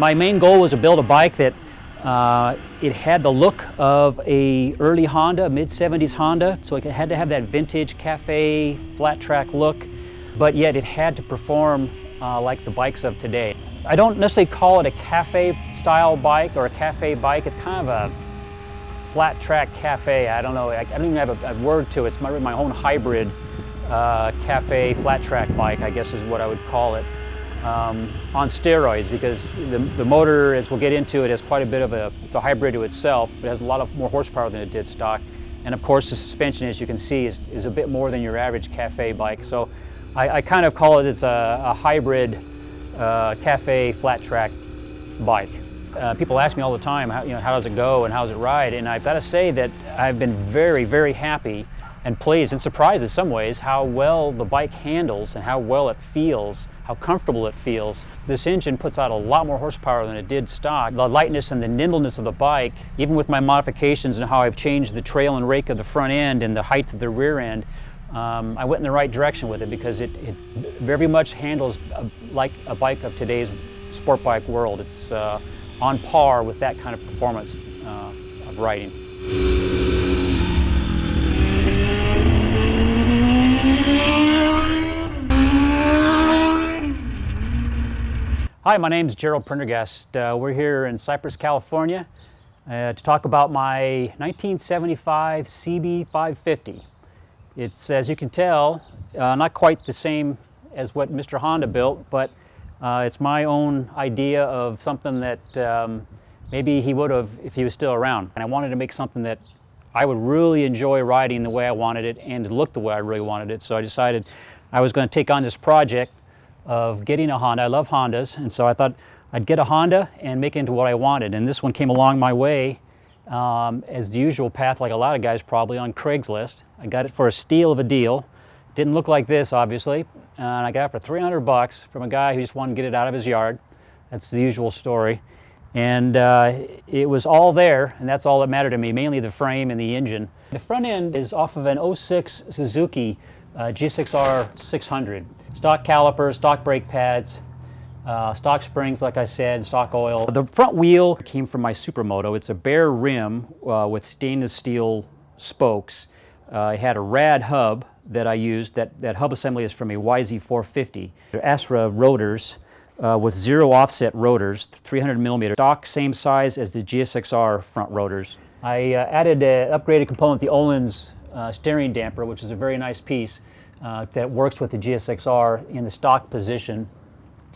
My main goal was to build a bike that it had the look of a early Honda, mid-70s Honda, so it had to have that vintage cafe flat track look, but yet it had to perform like the bikes of today. I don't necessarily call it a cafe style bike or a cafe bike. It's kind of a flat track cafe. I don't know, I don't even have a word to it. It's my own hybrid cafe flat track bike, I guess is what I would call it. On steroids, because the motor, as we'll get into it, has quite a bit of it's a hybrid to itself, but it has a lot of more horsepower than it did stock. And of course the suspension, as you can see, is a bit more than your average cafe bike. So I kind of call it a hybrid cafe flat track bike. People ask me all the time, how does it go and how does it ride? And I've got to say that I've been very, very happy and pleased and surprised in some ways how well the bike handles and how well it feels, how comfortable it feels. This engine puts out a lot more horsepower than it did stock. The lightness and the nimbleness of the bike, even with my modifications and how I've changed the trail and rake of the front end and the height of the rear end, I went in the right direction with it because it very much handles like a bike of today's sport bike world. It's on par with that kind of performance of riding. Hi, my name is Gerald Prendergast. We're here in Cypress, California to talk about my 1975 CB550. It's, as you can tell, not quite the same as what Mr. Honda built, but it's my own idea of something that maybe he would have if he was still around. And I wanted to make something that I would really enjoy riding the way I wanted it and to look the way I really wanted it. So I decided I was going to take on this project of getting a Honda. I love Hondas, and so I thought I'd get a Honda and make it into what I wanted. And this one came along my way as the usual path, like a lot of guys probably, on Craigslist. I got it for a steal of a deal. Didn't look like this, obviously, and I got it for $300 from a guy who just wanted to get it out of his yard. That's the usual story. And it was all there, and that's all that mattered to me, mainly the frame and the engine. The front end is off of an 06 Suzuki GSX-R 600. Stock calipers, stock brake pads, stock springs, like I said, stock oil. The front wheel came from my Moto. It's a bare rim with stainless steel spokes. It had a rad hub that I used. That hub assembly is from a YZ450. They're Astra rotors with zero offset rotors, 300 millimeter. Stock, same size as the GSX-R front rotors. I added an upgraded component, the Öhlins steering damper, which is a very nice piece that works with the GSX-R in the stock position.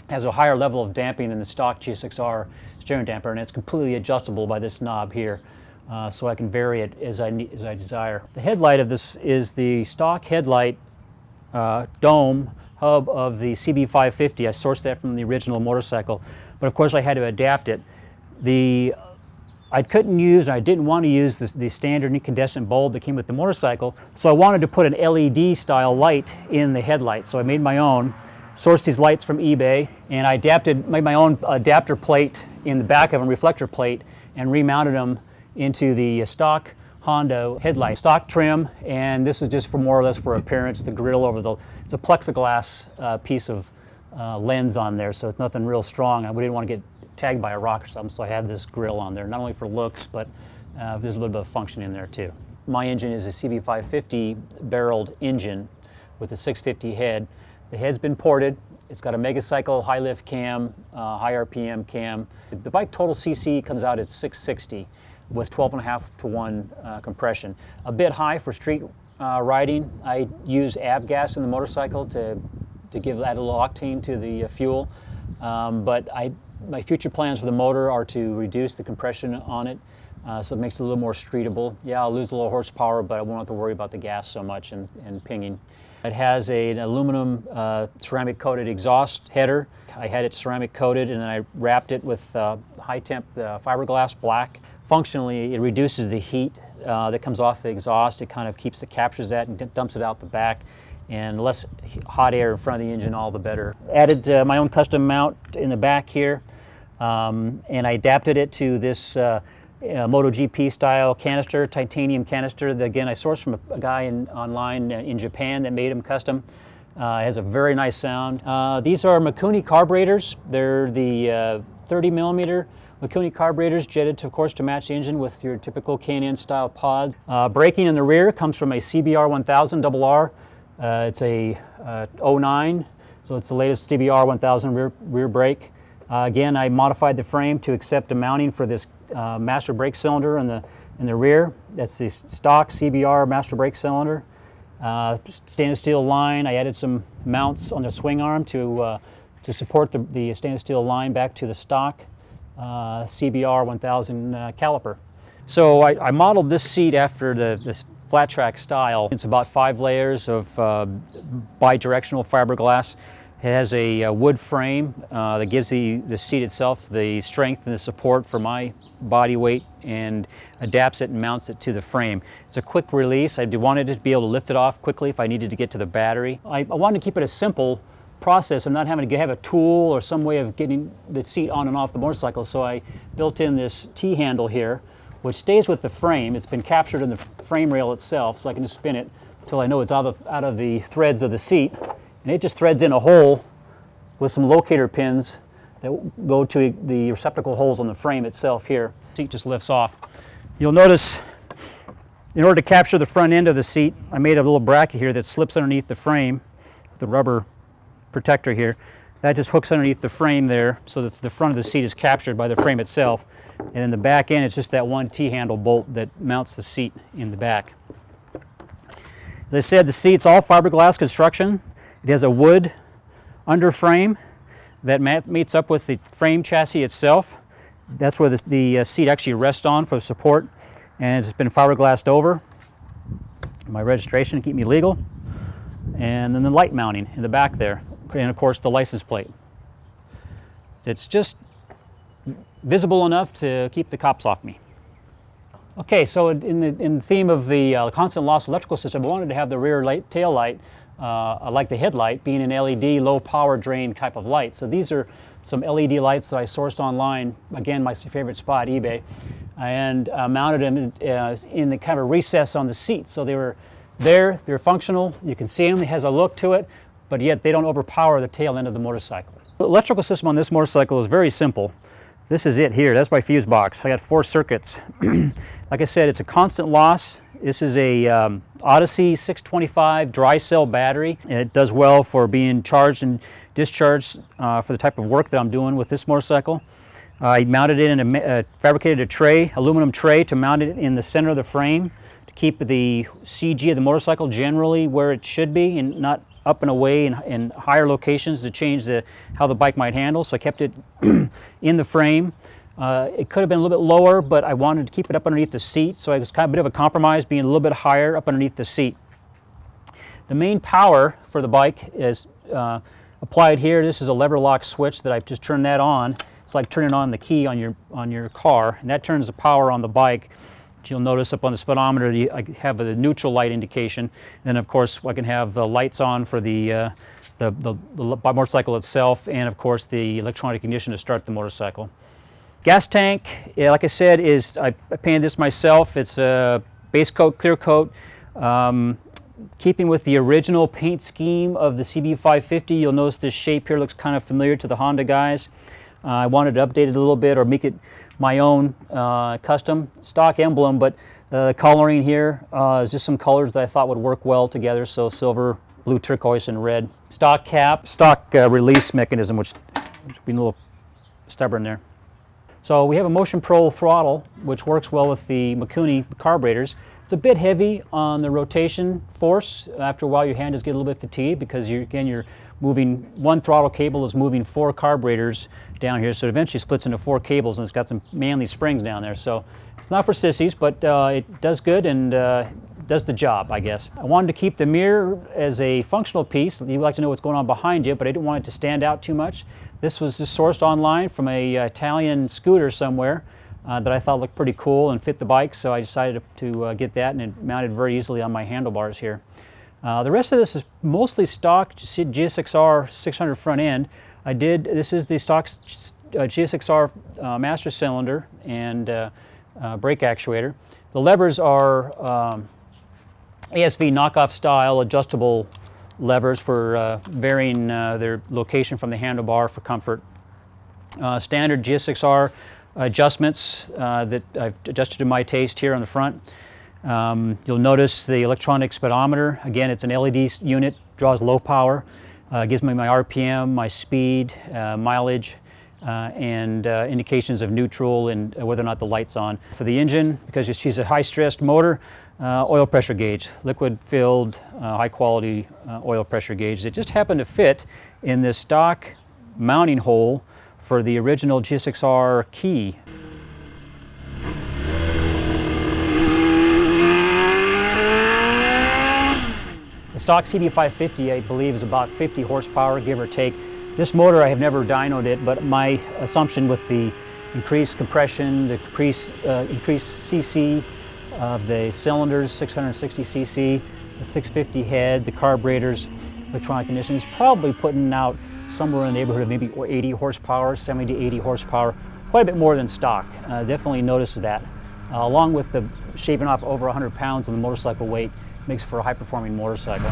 Has a higher level of damping than the stock GSX-R steering damper, and it's completely adjustable by this knob here, so I can vary it as I desire. The headlight of this is the stock headlight dome hub of the CB550. I sourced that from the original motorcycle, but of course I had to adapt it. I couldn't use, I didn't want to use the standard incandescent bulb that came with the motorcycle, so I wanted to put an LED style light in the headlight. So I made my own, sourced these lights from eBay, and I made my own adapter plate in the back of them, reflector plate, and remounted them into the stock Honda headlight. Stock trim, and this is just for more or less for appearance. The grill it's a plexiglass piece of lens on there, so it's nothing real strong. We didn't want to get tagged by a rock or something, so I have this grill on there, not only for looks, but there's a little bit of function in there too. My engine is a CB550 barreled engine with a 650 head. The head's been ported. It's got a megacycle high lift cam, high RPM cam. The bike total CC comes out at 660 with 12.5 to 1 compression. A bit high for street riding. I use avgas in the motorcycle to add a little octane to the fuel, but my future plans for the motor are to reduce the compression on it, so it makes it a little more streetable. Yeah, I'll lose a little horsepower, but I won't have to worry about the gas so much and pinging. It has an aluminum ceramic coated exhaust header. I had it ceramic coated and then I wrapped it with high temp fiberglass black. Functionally, it reduces the heat that comes off the exhaust. It kind of captures that and dumps it out the back. And less hot air in front of the engine, all the better. Added my own custom mount in the back here, and I adapted it to this Moto GP style canister, titanium canister. That, again, I sourced from a guy online in Japan that made them custom. It has a very nice sound. These are Mikuni Carburetors. They're the 30 millimeter Mikuni carburetors, jetted to, of course, to match the engine with your typical K&N style pods. Braking in the rear comes from a CBR1000 RR. It's a 09, so it's the latest CBR1000 rear brake. Again, I modified the frame to accept a mounting for this master brake cylinder in the rear. That's the stock CBR master brake cylinder. Stainless steel line. I added some mounts on the swing arm to support the stainless steel line back to the stock CBR 1000 caliper. So I modeled this seat after this flat track style. It's about 5 layers of bi-directional fiberglass. It has a wood frame that gives the seat itself the strength and the support for my body weight, and adapts it and mounts it to the frame. It's a quick release. I wanted to be able to lift it off quickly if I needed to get to the battery. I wanted to keep it a simple process of not having to have a tool or some way of getting the seat on and off the motorcycle, so I built in this T-handle here, which stays with the frame. It's been captured in the frame rail itself, so I can just spin it until I know it's out of the threads of the seat. And it just threads in a hole with some locator pins that go to the receptacle holes on the frame itself here. The seat just lifts off. You'll notice, in order to capture the front end of the seat, I made a little bracket here that slips underneath the frame, the rubber protector here. That just hooks underneath the frame there so that the front of the seat is captured by the frame itself. And in the back end, it's just that one T-handle bolt that mounts the seat in the back. As I said, the seat's all fiberglass construction. It has a wood underframe that meets up with the frame chassis itself. That's where the seat actually rests on for support, and it's been fiberglassed over. My registration to keep me legal, and then the light mounting in the back there, and of course the license plate. It's just visible enough to keep the cops off me. Okay, so in the theme of the constant loss electrical system, I wanted to have the rear tail light, like the headlight, being an LED low power drain type of light. So these are some LED lights that I sourced online, again my favorite spot, eBay, and mounted them in the kind of recess on the seat. So they're functional, you can see them, it has a look to it, but yet they don't overpower the tail end of the motorcycle. The electrical system on this motorcycle is very simple. This is it here, that's my fuse box. I got 4 circuits. Like I said, it's a constant loss. This is a Odyssey 625 dry cell battery, and it does well for being charged and discharged for the type of work that I'm doing with this motorcycle. I mounted it in fabricated a tray, aluminum tray, to mount it in the center of the frame to keep the CG of the motorcycle generally where it should be and not up and away in higher locations to change how the bike might handle. So I kept it in the frame. It could have been a little bit lower, but I wanted to keep it up underneath the seat, so it was kind of a bit of a compromise, being a little bit higher up underneath the seat. The main power for the bike is applied here. This is a lever lock switch that I've just turned that on. It's like turning on the key on your car, and that turns the power on the bike. You'll notice up on the speedometer I have the neutral light indication, and then of course I can have the lights on for the motorcycle itself, and of course the electronic ignition to start the motorcycle. Gas tank, like I said, I painted this myself. It's a base coat, clear coat. Keeping with the original paint scheme of the CB550, you'll notice this shape here looks kind of familiar to the Honda guys. I wanted to update it a little bit or make it my own custom stock emblem, but the coloring here is just some colors that I thought would work well together, so silver, blue turquoise, and red. Stock cap, stock release mechanism, which being a little stubborn there. So we have a Motion Pro throttle, which works well with the Mikuni carburetors. It's a bit heavy on the rotation force. After a while, your hand does get a little bit fatigued because you're moving, one throttle cable is moving 4 carburetors down here, so it eventually splits into 4 cables, and it's got some manly springs down there. So it's not for sissies, but it does good and does the job, I guess. I wanted to keep the mirror as a functional piece. You like to know what's going on behind you, but I didn't want it to stand out too much. This was just sourced online from a Italian scooter somewhere that I thought looked pretty cool and fit the bike, so I decided to get that, and it mounted very easily on my handlebars here. The rest of this is mostly stock GSXR 600 front end. This is the stock GSXR master cylinder and brake actuator. The levers are ASV knockoff style adjustable levers for varying their location from the handlebar for comfort. Standard GSX-R adjustments that I've adjusted to my taste here on the front. You'll notice the electronic speedometer. Again, it's an LED unit, draws low power, gives me my RPM, my speed, mileage, and indications of neutral and whether or not the light's on. For the engine, because she's a high-stressed motor, oil pressure gauge, liquid-filled, high-quality oil pressure gauge that just happened to fit in this stock mounting hole for the original GSX-R key. The stock CB550, I believe, is about 50 horsepower, give or take. This motor, I have never dynoed it, but my assumption with the increased compression, the increased cc of the cylinders, 660 cc, the 650 head, the carburetors, electronic ignition, is probably putting out somewhere in the neighborhood of maybe 80 horsepower, 70 to 80 horsepower, quite a bit more than stock. Definitely noticed that. Along with the shaving off over 100 pounds on the motorcycle weight, makes for a high-performing motorcycle.